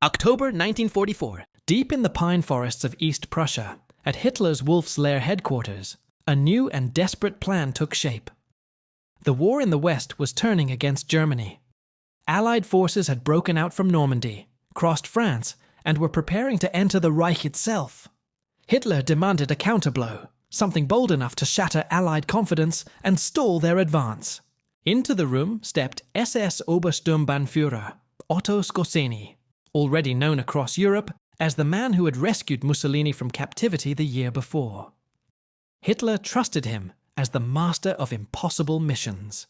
October 1944. Deep in the pine forests of East Prussia, at Hitler's Wolf's Lair headquarters, a new and desperate plan took shape. The war in the West was turning against Germany. Allied forces had broken out from Normandy, crossed France, and were preparing to enter the Reich itself. Hitler demanded a counterblow, something bold enough to shatter Allied confidence and stall their advance. Into the room stepped SS Obersturmbannführer Otto Skorzeny, already known across Europe as the man who had rescued Mussolini from captivity the year before. Hitler trusted him as the master of impossible missions.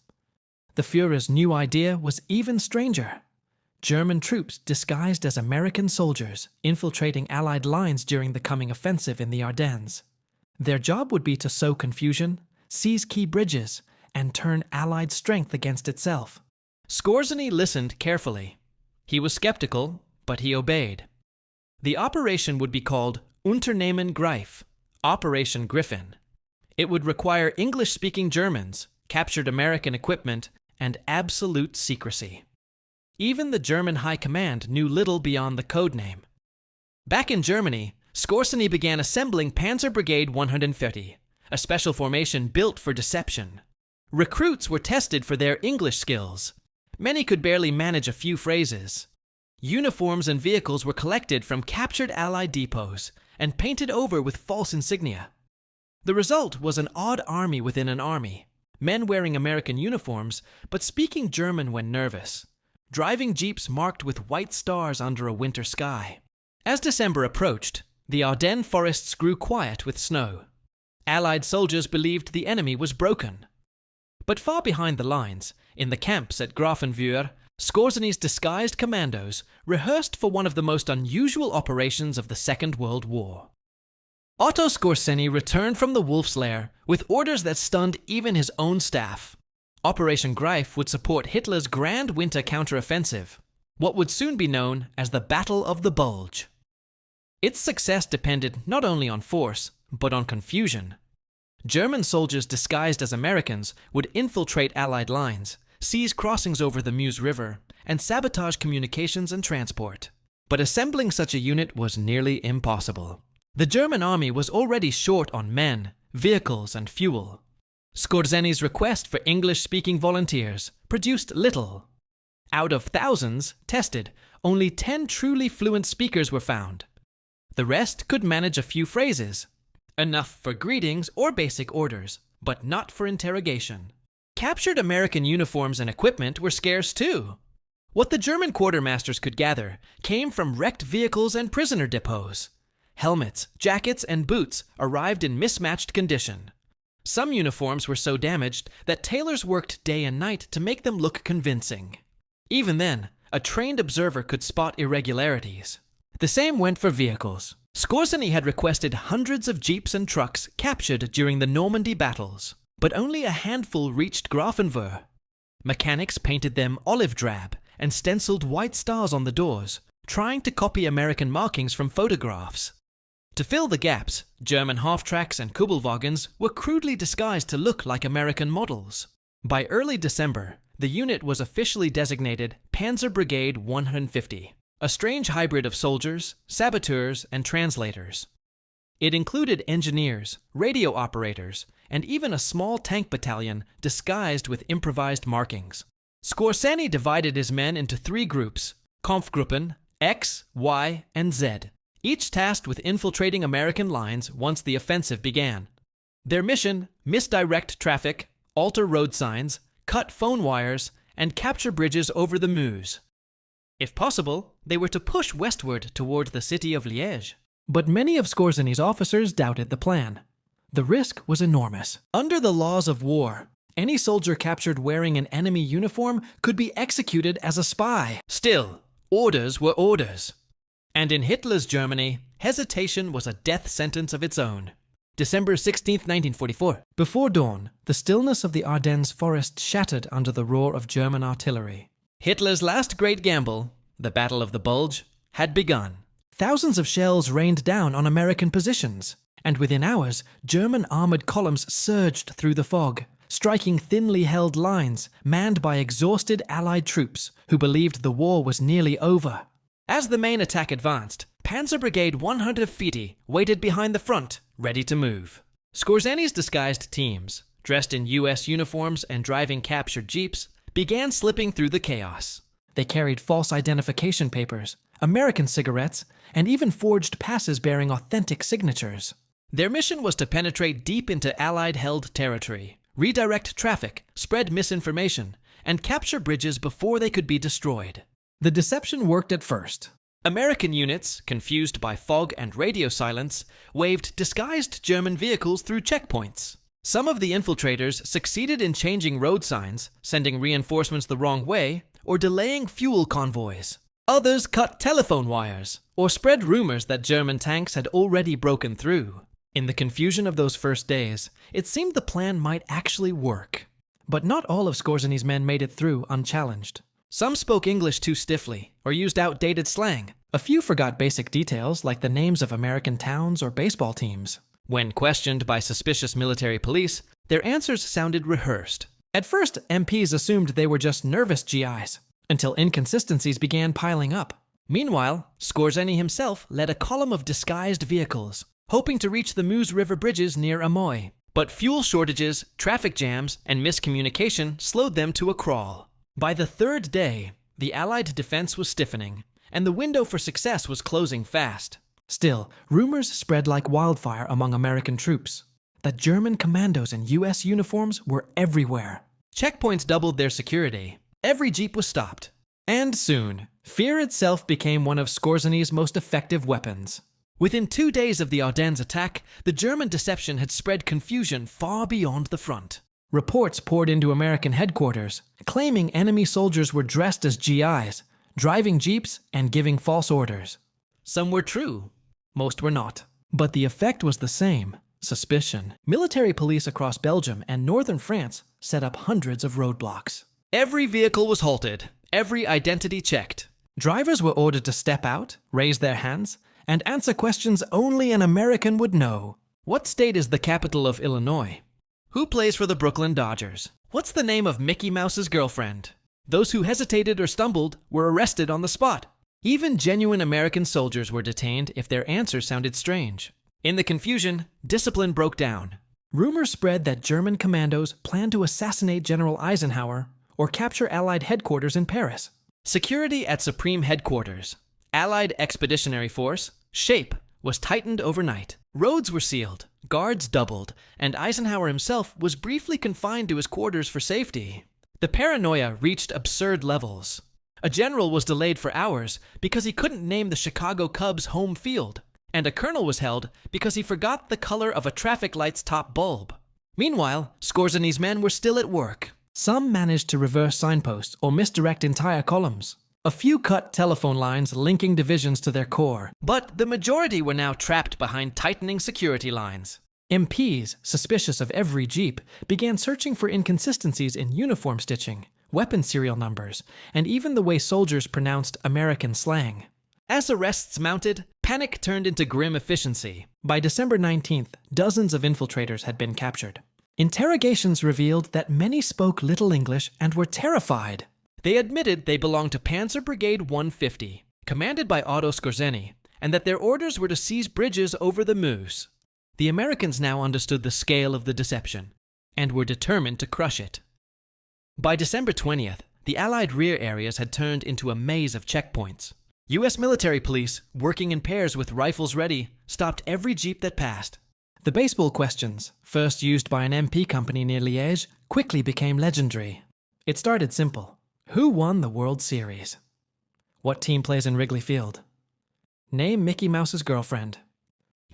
The Führer's new idea was even stranger. German troops disguised as American soldiers infiltrating Allied lines during the coming offensive in the Ardennes. Their job would be to sow confusion, seize key bridges, and turn Allied strength against itself. Skorzeny listened carefully. He was skeptical, but he obeyed. The operation would be called Unternehmen Greif, Operation Griffin. It would require English-speaking Germans, captured American equipment, and absolute secrecy. Even the German High Command knew little beyond the code name. Back in Germany, Skorzeny began assembling Panzer Brigade 130, a special formation built for deception. Recruits were tested for their English skills. Many could barely manage a few phrases. Uniforms and vehicles were collected from captured Allied depots and painted over with false insignia. The result was an odd army within an army, men wearing American uniforms but speaking German when nervous, driving jeeps marked with white stars under a winter sky. As December approached, the Ardennes forests grew quiet with snow. Allied soldiers believed the enemy was broken. But far behind the lines, in the camps at Grafenwöhr, Skorzeny's disguised commandos rehearsed for one of the most unusual operations of the Second World War. Otto Skorzeny returned from the Wolf's Lair with orders that stunned even his own staff. Operation Greif would support Hitler's grand winter counteroffensive, what would soon be known as the Battle of the Bulge. Its success depended not only on force, but on confusion. German soldiers disguised as Americans would infiltrate Allied lines, seize crossings over the Meuse River, and sabotage communications and transport. But assembling such a unit was nearly impossible. The German army was already short on men, vehicles, and fuel. Skorzeny's request for English-speaking volunteers produced little. Out of thousands tested, only 10 truly fluent speakers were found. The rest could manage a few phrases, enough for greetings or basic orders, but not for interrogation. Captured American uniforms and equipment were scarce too. What the German quartermasters could gather came from wrecked vehicles and prisoner depots. Helmets, jackets, and boots arrived in mismatched condition. Some uniforms were so damaged that tailors worked day and night to make them look convincing. Even then, a trained observer could spot irregularities. The same went for vehicles. Skorzeny had requested hundreds of jeeps and trucks captured during the Normandy battles, but only a handful reached Grafenwöhr. Mechanics painted them olive drab and stenciled white stars on the doors, trying to copy American markings from photographs. To fill the gaps, German half-tracks and Kubelwagens were crudely disguised to look like American models. By early December, the unit was officially designated Panzer Brigade 150, a strange hybrid of soldiers, saboteurs, and translators. It included engineers, radio operators, and even a small tank battalion disguised with improvised markings. Skorzeny divided his men into 3 groups, Kampfgruppen X, Y, and Z, each tasked with infiltrating American lines once the offensive began. Their mission: misdirect traffic, alter road signs, cut phone wires, and capture bridges over the Meuse. If possible, they were to push westward toward the city of Liège. But many of Skorzeny's officers doubted the plan. The risk was enormous. Under the laws of war, any soldier captured wearing an enemy uniform could be executed as a spy. Still, orders were orders. And in Hitler's Germany, hesitation was a death sentence of its own. December 16, 1944. Before dawn, the stillness of the Ardennes forest shattered under the roar of German artillery. Hitler's last great gamble, the Battle of the Bulge, had begun. Thousands of shells rained down on American positions, and within hours, German armored columns surged through the fog, striking thinly held lines manned by exhausted Allied troops who believed the war was nearly over. As the main attack advanced, Panzer Brigade 150 waited behind the front, ready to move. Skorzeny's disguised teams, dressed in US uniforms and driving captured jeeps, began slipping through the chaos. They carried false identification papers, American cigarettes, and even forged passes bearing authentic signatures. Their mission was to penetrate deep into Allied-held territory, redirect traffic, spread misinformation, and capture bridges before they could be destroyed. The deception worked at first. American units, confused by fog and radio silence, waved disguised German vehicles through checkpoints. Some of the infiltrators succeeded in changing road signs, sending reinforcements the wrong way, or delaying fuel convoys. Others cut telephone wires, or spread rumors that German tanks had already broken through. In the confusion of those first days, it seemed the plan might actually work. But not all of Skorzeny's men made it through unchallenged. Some spoke English too stiffly, or used outdated slang. A few forgot basic details like the names of American towns or baseball teams. When questioned by suspicious military police, their answers sounded rehearsed. At first, MPs assumed they were just nervous GIs, until inconsistencies began piling up. Meanwhile, Skorzeny himself led a column of disguised vehicles, hoping to reach the Meuse River bridges near Amoy. But fuel shortages, traffic jams, and miscommunication slowed them to a crawl. By the third day, the Allied defense was stiffening, and the window for success was closing fast. Still, rumors spread like wildfire among American troops that German commandos in US uniforms were everywhere. Checkpoints doubled their security. Every jeep was stopped. And soon, fear itself became one of Skorzeny's most effective weapons. Within 2 days of the Ardennes attack, the German deception had spread confusion far beyond the front. Reports poured into American headquarters, claiming enemy soldiers were dressed as GIs, driving jeeps and giving false orders. Some were true, most were not. But the effect was the same: suspicion. Military police across Belgium and northern France set up hundreds of roadblocks. Every vehicle was halted, every identity checked. Drivers were ordered to step out, raise their hands, and answer questions only an American would know. What state is the capital of Illinois? Who plays for the Brooklyn Dodgers? What's the name of Mickey Mouse's girlfriend? Those who hesitated or stumbled were arrested on the spot. Even genuine American soldiers were detained if their answers sounded strange. In the confusion, discipline broke down. Rumors spread that German commandos planned to assassinate General Eisenhower or capture Allied headquarters in Paris. Security at Supreme Headquarters, Allied Expeditionary Force, SHAPE, was tightened overnight. Roads were sealed, guards doubled, and Eisenhower himself was briefly confined to his quarters for safety. The paranoia reached absurd levels. A general was delayed for hours because he couldn't name the Chicago Cubs' home field, and a colonel was held because he forgot the color of a traffic light's top bulb. Meanwhile, Skorzeny's men were still at work. Some managed to reverse signposts or misdirect entire columns. A few cut telephone lines linking divisions to their core, but the majority were now trapped behind tightening security lines. MPs, suspicious of every jeep, began searching for inconsistencies in uniform stitching, weapon serial numbers, and even the way soldiers pronounced American slang. As arrests mounted, panic turned into grim efficiency. By December 19th, dozens of infiltrators had been captured. Interrogations revealed that many spoke little English and were terrified. They admitted they belonged to Panzer Brigade 150, commanded by Otto Skorzeny, and that their orders were to seize bridges over the Meuse. The Americans now understood the scale of the deception, and were determined to crush it. By December 20th, the Allied rear areas had turned into a maze of checkpoints. US military police, working in pairs with rifles ready, stopped every jeep that passed. The baseball questions, first used by an MP company near Liège, quickly became legendary. It started simple. Who won the World Series? What team plays in Wrigley Field? Name Mickey Mouse's girlfriend.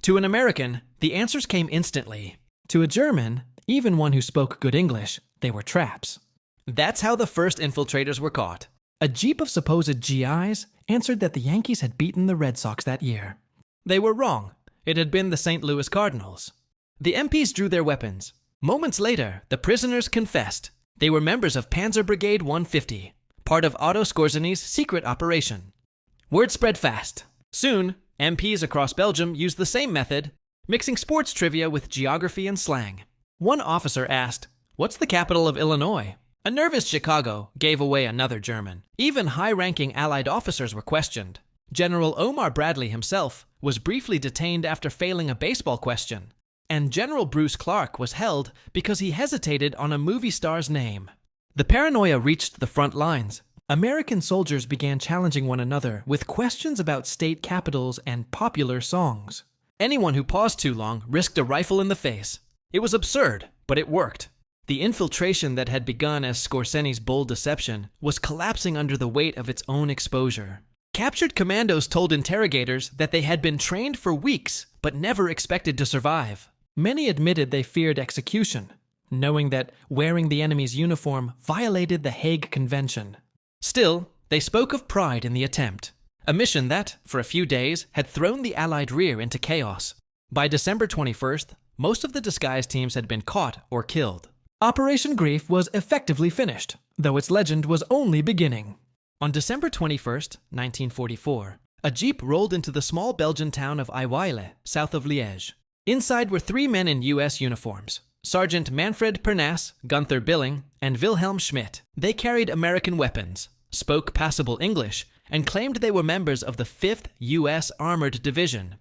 To an American, the answers came instantly. To a German, even one who spoke good English, they were traps. That's how the first infiltrators were caught. A jeep of supposed GIs answered that the Yankees had beaten the Red Sox that year. They were wrong. It had been the St. Louis Cardinals. The MPs drew their weapons. Moments later, the prisoners confessed. They were members of Panzer Brigade 150, part of Otto Skorzeny's secret operation. Word spread fast. Soon, MPs across Belgium used the same method, mixing sports trivia with geography and slang. One officer asked, "What's the capital of Illinois?" A nervous Chicago gave away another German. Even high-ranking Allied officers were questioned. General Omar Bradley himself was briefly detained after failing a baseball question, and General Bruce Clarke was held because he hesitated on a movie star's name. The paranoia reached the front lines. American soldiers began challenging one another with questions about state capitals and popular songs. Anyone who paused too long risked a rifle in the face. It was absurd, but it worked. The infiltration that had begun as Skorzeny's bold deception was collapsing under the weight of its own exposure. Captured commandos told interrogators that they had been trained for weeks but never expected to survive. Many admitted they feared execution, knowing that wearing the enemy's uniform violated the Hague Convention. Still, they spoke of pride in the attempt, a mission that, for a few days, had thrown the Allied rear into chaos. By December 21st, most of the disguise teams had been caught or killed. Operation Greif was effectively finished, though its legend was only beginning. On December 21st, 1944, a jeep rolled into the small Belgian town of Iwille, south of Liège. Inside were 3 men in U.S. uniforms: Sergeant Manfred Pernas, Gunther Billing, and Wilhelm Schmidt. They carried American weapons, spoke passable English, and claimed they were members of the 5th U.S. Armored Division.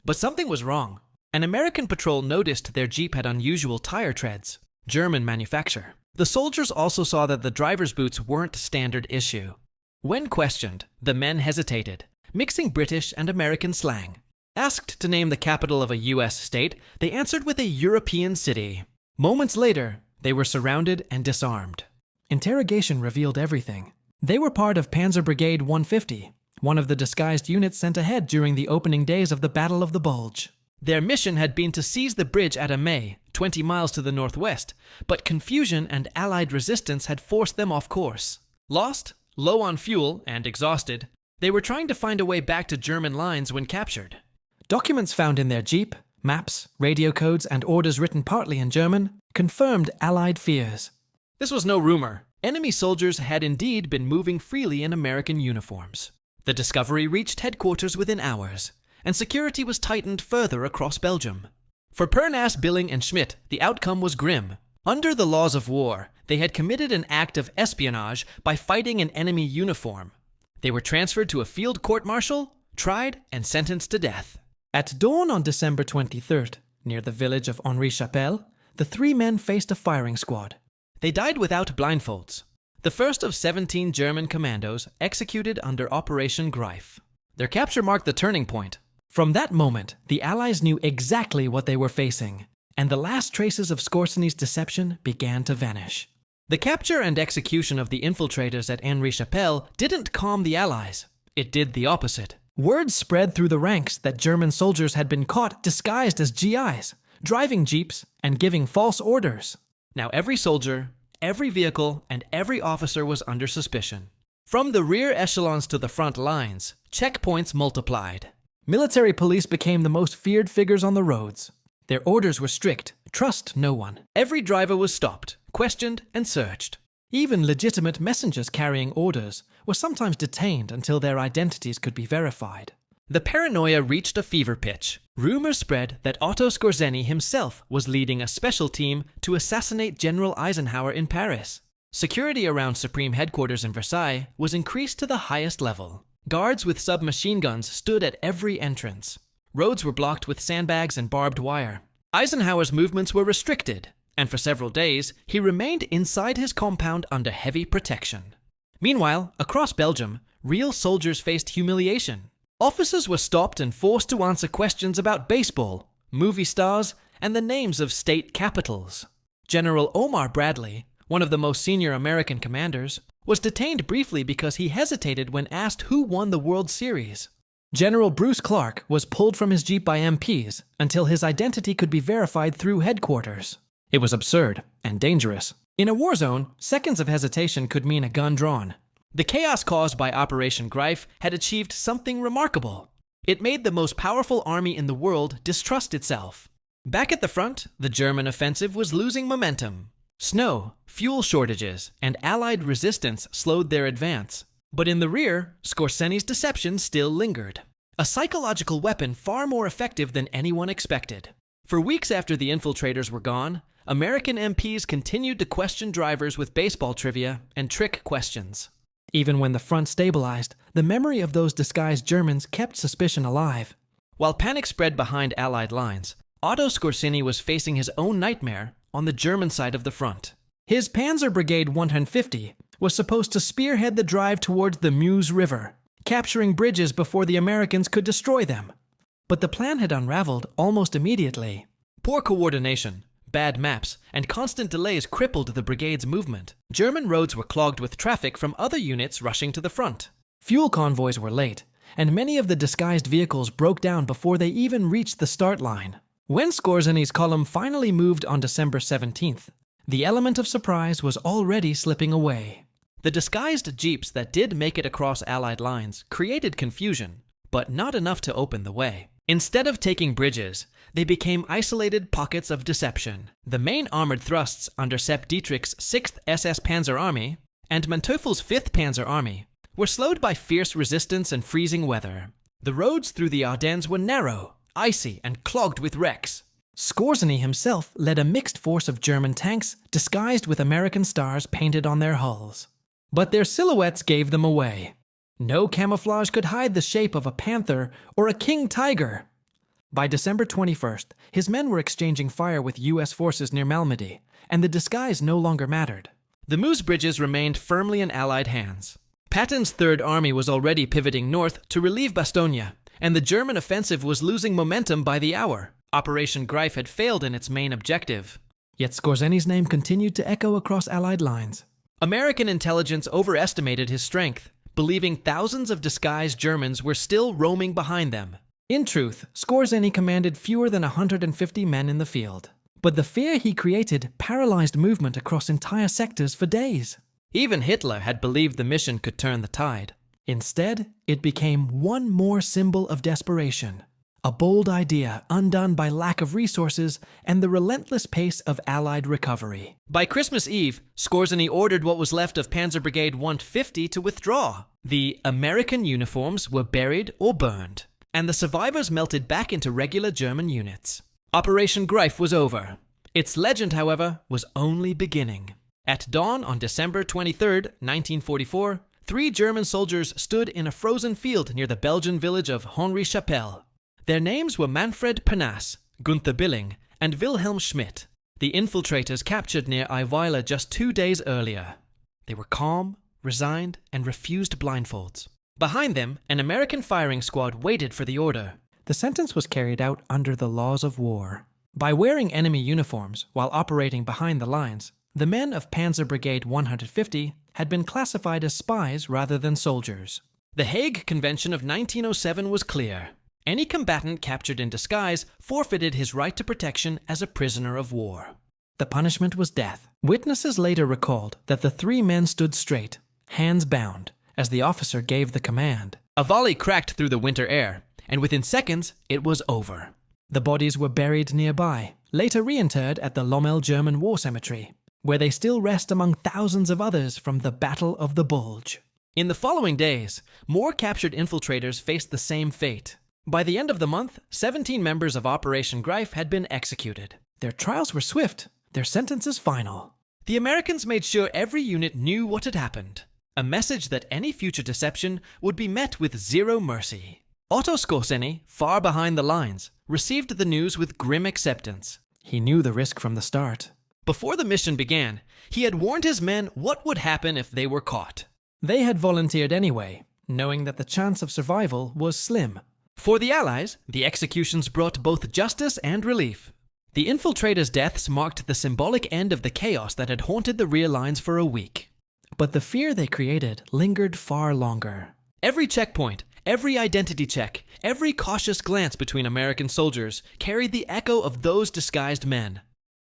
But something was wrong. An American patrol noticed their jeep had unusual tire treads, German manufacture. The soldiers also saw that the driver's boots weren't standard issue. When questioned, the men hesitated, mixing British and American slang. Asked to name the capital of a U.S. state, they answered with a European city. Moments later, they were surrounded and disarmed. Interrogation revealed everything. They were part of Panzer Brigade 150, one of the disguised units sent ahead during the opening days of the Battle of the Bulge. Their mission had been to seize the bridge at Meuse, 20 miles to the northwest, but confusion and Allied resistance had forced them off course. Lost, low on fuel, and exhausted, they were trying to find a way back to German lines when captured. Documents found in their jeep, maps, radio codes, and orders written partly in German, confirmed Allied fears. This was no rumor. Enemy soldiers had indeed been moving freely in American uniforms. The discovery reached headquarters within hours, and security was tightened further across Belgium. For Pernas, Billing, and Schmidt, the outcome was grim. Under the laws of war, they had committed an act of espionage by fighting an enemy uniform. They were transferred to a field court-martial, tried, and sentenced to death. At dawn on December 23rd, near the village of Henri-Chapelle, the 3 men faced a firing squad. They died without blindfolds. The first of 17 German commandos executed under Operation Greif. Their capture marked the turning point. From that moment, the Allies knew exactly what they were facing, and the last traces of Skorzeny's deception began to vanish. The capture and execution of the infiltrators at Henri-Chapelle didn't calm the Allies. It did the opposite. Word spread through the ranks that German soldiers had been caught disguised as GIs, driving jeeps and giving false orders. Now every soldier, every vehicle, and every officer was under suspicion. From the rear echelons to the front lines, checkpoints multiplied. Military police became the most feared figures on the roads. Their orders were strict: trust no one. Every driver was stopped, questioned, and searched. Even legitimate messengers carrying orders were sometimes detained until their identities could be verified. The paranoia reached a fever pitch. Rumors spread that Otto Skorzeny himself was leading a special team to assassinate General Eisenhower in Paris. Security around Supreme Headquarters in Versailles was increased to the highest level. Guards with submachine guns stood at every entrance. Roads were blocked with sandbags and barbed wire. Eisenhower's movements were restricted, and for several days, he remained inside his compound under heavy protection. Meanwhile, across Belgium, real soldiers faced humiliation. Officers were stopped and forced to answer questions about baseball, movie stars, and the names of state capitals. General Omar Bradley, one of the most senior American commanders, was detained briefly because he hesitated when asked who won the World Series. General Bruce Clarke was pulled from his jeep by MPs until his identity could be verified through headquarters. It was absurd and dangerous. In a war zone, seconds of hesitation could mean a gun drawn. The chaos caused by Operation Greif had achieved something remarkable. It made the most powerful army in the world distrust itself. Back at the front, the German offensive was losing momentum. Snow, fuel shortages, and Allied resistance slowed their advance. But in the rear, Skorzeny's deception still lingered. A psychological weapon far more effective than anyone expected. For weeks after the infiltrators were gone, American MPs continued to question drivers with baseball trivia and trick questions. Even when the front stabilized, the memory of those disguised Germans kept suspicion alive. While panic spread behind Allied lines, Otto Skorzeny was facing his own nightmare on the German side of the front. His Panzer Brigade 150 was supposed to spearhead the drive towards the Meuse River, capturing bridges before the Americans could destroy them. But the plan had unraveled almost immediately. Poor coordination, bad maps, and constant delays crippled the brigade's movement. German roads were clogged with traffic from other units rushing to the front. Fuel convoys were late, and many of the disguised vehicles broke down before they even reached the start line. When Skorzeny's column finally moved on December 17th, the element of surprise was already slipping away. The disguised jeeps that did make it across Allied lines created confusion, but not enough to open the way. Instead of taking bridges, they became isolated pockets of deception. The main armored thrusts under Sepp Dietrich's 6th SS Panzer Army and Manteuffel's 5th Panzer Army were slowed by fierce resistance and freezing weather. The roads through the Ardennes were narrow, icy, and clogged with wrecks. Skorzeny himself led a mixed force of German tanks disguised with American stars painted on their hulls. But their silhouettes gave them away. No camouflage could hide the shape of a panther or a king tiger. By December 21st, his men were exchanging fire with U.S. forces near Malmedy, and the disguise no longer mattered. The Meuse bridges remained firmly in Allied hands. Patton's Third Army was already pivoting north to relieve Bastogne, and the German offensive was losing momentum by the hour. Operation Greif had failed in its main objective. Yet Skorzeny's name continued to echo across Allied lines. American intelligence overestimated his strength, believing thousands of disguised Germans were still roaming behind them. In truth, Skorzeny commanded fewer than 150 men in the field. But the fear he created paralyzed movement across entire sectors for days. Even Hitler had believed the mission could turn the tide. Instead, it became one more symbol of desperation. A bold idea undone by lack of resources and the relentless pace of Allied recovery. By Christmas Eve, Skorzeny ordered what was left of Panzer Brigade 150 to withdraw. The American uniforms were buried or burned, and the survivors melted back into regular German units. Operation Greif was over. Its legend, however, was only beginning. At dawn on December 23, 1944, 3 German soldiers stood in a frozen field near the Belgian village of Henri-Chapelle. Their names were Manfred Pernas, Gunther Billing, and Wilhelm Schmidt, the infiltrators captured near Eiweiler just 2 days earlier. They were calm, resigned, and refused blindfolds. Behind them, an American firing squad waited for the order. The sentence was carried out under the laws of war. By wearing enemy uniforms while operating behind the lines, the men of Panzer Brigade 150 had been classified as spies rather than soldiers. The Hague Convention of 1907 was clear. Any combatant captured in disguise forfeited his right to protection as a prisoner of war. The punishment was death. Witnesses later recalled that the 3 men stood straight, hands bound, as the officer gave the command. A volley cracked through the winter air, and within seconds, it was over. The bodies were buried nearby, later reinterred at the Lommel German War Cemetery, where they still rest among thousands of others from the Battle of the Bulge. In the following days, more captured infiltrators faced the same fate. By the end of the month, 17 members of Operation Greif had been executed. Their trials were swift, their sentences final. The Americans made sure every unit knew what had happened, a message that any future deception would be met with zero mercy. Otto Skorzeny, far behind the lines, received the news with grim acceptance. He knew the risk from the start. Before the mission began, he had warned his men what would happen if they were caught. They had volunteered anyway, knowing that the chance of survival was slim. For the Allies, the executions brought both justice and relief. The infiltrators' deaths marked the symbolic end of the chaos that had haunted the rear lines for a week. But the fear they created lingered far longer. Every checkpoint, every identity check, every cautious glance between American soldiers carried the echo of those disguised men.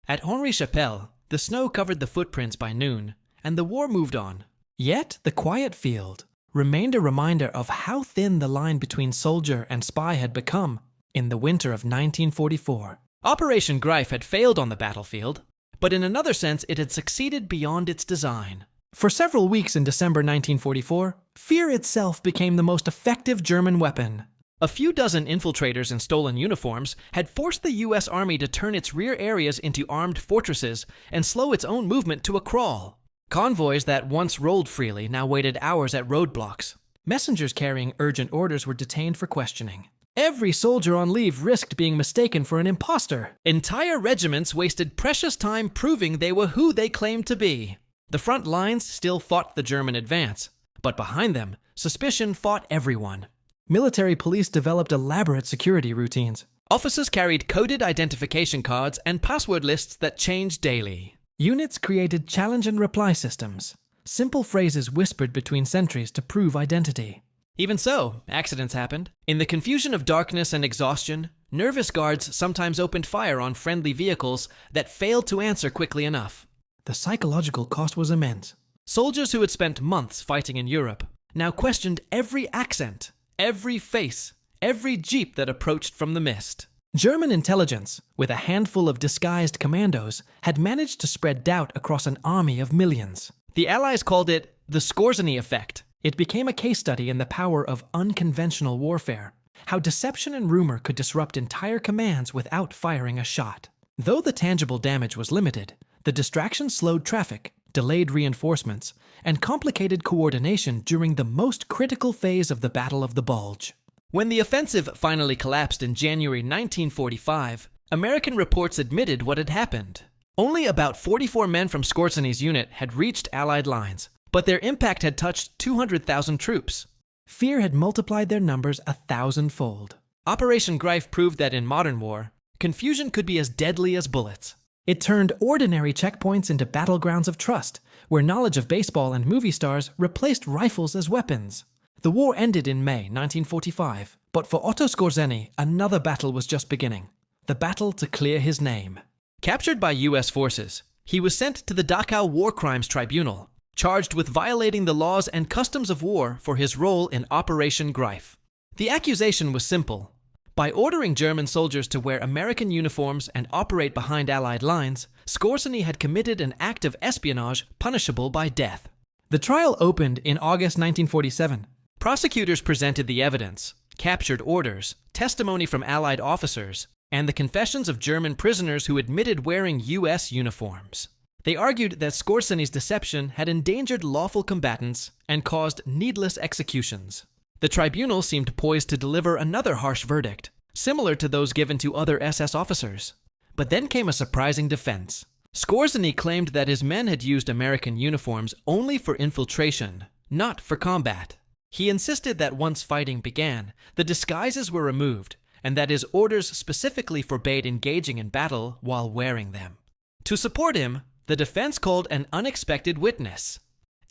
At Henri-Chapelle, the snow covered the footprints by noon, and the war moved on. Yet the quiet field remained a reminder of how thin the line between soldier and spy had become in the winter of 1944. Operation Greif had failed on the battlefield, but in another sense it had succeeded beyond its design. For several weeks in December 1944, fear itself became the most effective German weapon. A few dozen infiltrators in stolen uniforms had forced the U.S. Army to turn its rear areas into armed fortresses and slow its own movement to a crawl. Convoys that once rolled freely now waited hours at roadblocks. Messengers carrying urgent orders were detained for questioning. Every soldier on leave risked being mistaken for an imposter. Entire regiments wasted precious time proving they were who they claimed to be. The front lines still fought the German advance, but behind them, suspicion fought everyone. Military police developed elaborate security routines. Officers carried coded identification cards and password lists that changed daily. Units created challenge and reply systems, simple phrases whispered between sentries to prove identity. Even so, accidents happened. In the confusion of darkness and exhaustion, nervous guards sometimes opened fire on friendly vehicles that failed to answer quickly enough. The psychological cost was immense. Soldiers who had spent months fighting in Europe now questioned every accent, every face, every jeep that approached from the mist. German intelligence, with a handful of disguised commandos, had managed to spread doubt across an army of millions. The Allies called it the Skorzeny effect. It became a case study in the power of unconventional warfare, how deception and rumor could disrupt entire commands without firing a shot. Though the tangible damage was limited, the distraction slowed traffic, delayed reinforcements, and complicated coordination during the most critical phase of the Battle of the Bulge. When the offensive finally collapsed in January 1945, American reports admitted what had happened. Only about 44 men from Skorzeny's unit had reached Allied lines, but their impact had touched 200,000 troops. Fear had multiplied their numbers 1,000-fold. Operation Greif proved that in modern war, confusion could be as deadly as bullets. It turned ordinary checkpoints into battlegrounds of trust, where knowledge of baseball and movie stars replaced rifles as weapons. The war ended in May 1945, but for Otto Skorzeny, another battle was just beginning. The battle to clear his name. Captured by U.S. forces, he was sent to the Dachau War Crimes Tribunal, charged with violating the laws and customs of war for his role in Operation Greif. The accusation was simple. By ordering German soldiers to wear American uniforms and operate behind Allied lines, Skorzeny had committed an act of espionage punishable by death. The trial opened in August 1947. Prosecutors presented the evidence, captured orders, testimony from Allied officers, and the confessions of German prisoners who admitted wearing U.S. uniforms. They argued that Skorzeny's deception had endangered lawful combatants and caused needless executions. The tribunal seemed poised to deliver another harsh verdict, similar to those given to other SS officers. But then came a surprising defense. Skorzeny claimed that his men had used American uniforms only for infiltration, not for combat. He insisted that once fighting began, the disguises were removed, and that his orders specifically forbade engaging in battle while wearing them. To support him, the defense called an unexpected witness,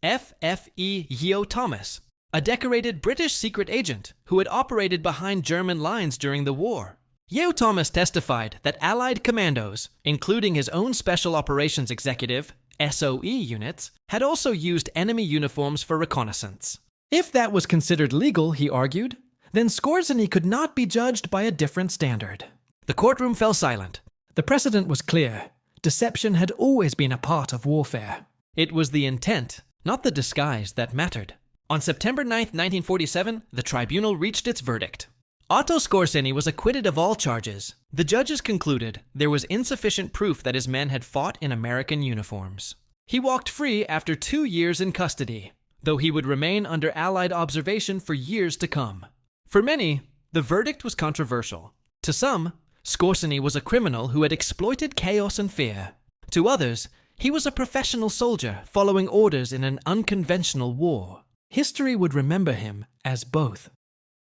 F.F.E. Yeo Thomas, a decorated British secret agent who had operated behind German lines during the war. Yeo Thomas testified that Allied commandos, including his own Special Operations Executive, SOE units, had also used enemy uniforms for reconnaissance. If that was considered legal, he argued, then Skorzeny could not be judged by a different standard. The courtroom fell silent. The precedent was clear. Deception had always been a part of warfare. It was the intent, not the disguise, that mattered. On September 9, 1947, the tribunal reached its verdict. Otto Skorzeny was acquitted of all charges. The judges concluded there was insufficient proof that his men had fought in American uniforms. He walked free after 2 years in custody, though he would remain under Allied observation for years to come. For many, the verdict was controversial. To some, Skorzeny was a criminal who had exploited chaos and fear. To others, he was a professional soldier following orders in an unconventional war. History would remember him as both.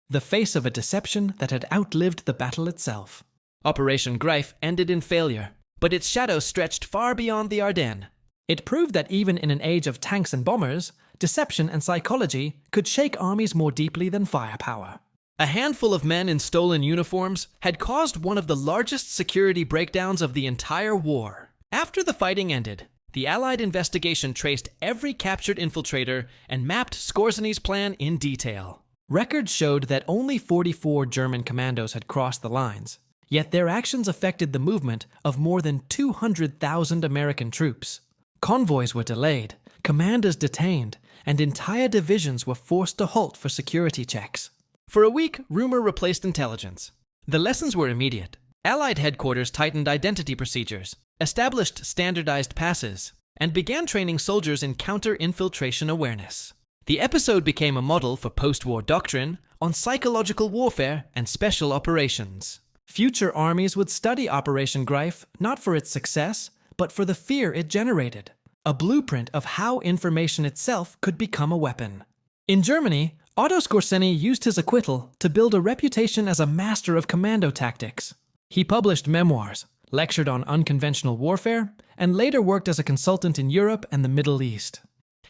The face of a deception that had outlived the battle itself. Operation Greif ended in failure, but its shadow stretched far beyond the Ardennes. It proved that even in an age of tanks and bombers, deception and psychology could shake armies more deeply than firepower. A handful of men in stolen uniforms had caused one of the largest security breakdowns of the entire war. After the fighting ended, the Allied investigation traced every captured infiltrator and mapped Skorzeny's plan in detail. Records showed that only 44 German commandos had crossed the lines, yet their actions affected the movement of more than 200,000 American troops. Convoys were delayed, commanders detained, and entire divisions were forced to halt for security checks. For a week, rumor replaced intelligence. The lessons were immediate. Allied headquarters tightened identity procedures, established standardized passes, and began training soldiers in counter-infiltration awareness. The episode became a model for post-war doctrine on psychological warfare and special operations. Future armies would study Operation Greif not for its success, but for the fear it generated, a blueprint of how information itself could become a weapon. In Germany, Otto Skorzeny used his acquittal to build a reputation as a master of commando tactics. He published memoirs, lectured on unconventional warfare, and later worked as a consultant in Europe and the Middle East.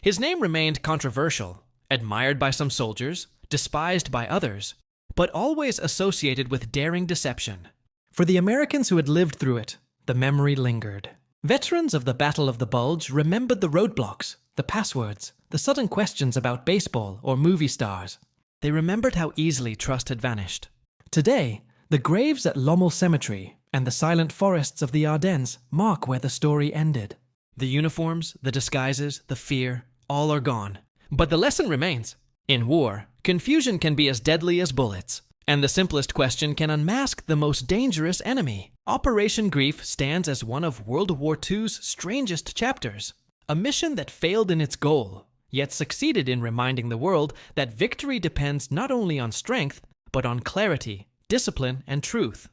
His name remained controversial, admired by some soldiers, despised by others, but always associated with daring deception. For the Americans who had lived through it, the memory lingered. Veterans of the Battle of the Bulge remembered the roadblocks, the passwords, the sudden questions about baseball or movie stars. They remembered how easily trust had vanished. Today, the graves at Lommel Cemetery and the silent forests of the Ardennes mark where the story ended. The uniforms, the disguises, the fear, all are gone. But the lesson remains. In war, confusion can be as deadly as bullets, and the simplest question can unmask the most dangerous enemy. Operation Greif stands as one of World War II's strangest chapters, a mission that failed in its goal, yet succeeded in reminding the world that victory depends not only on strength, but on clarity, discipline, and truth.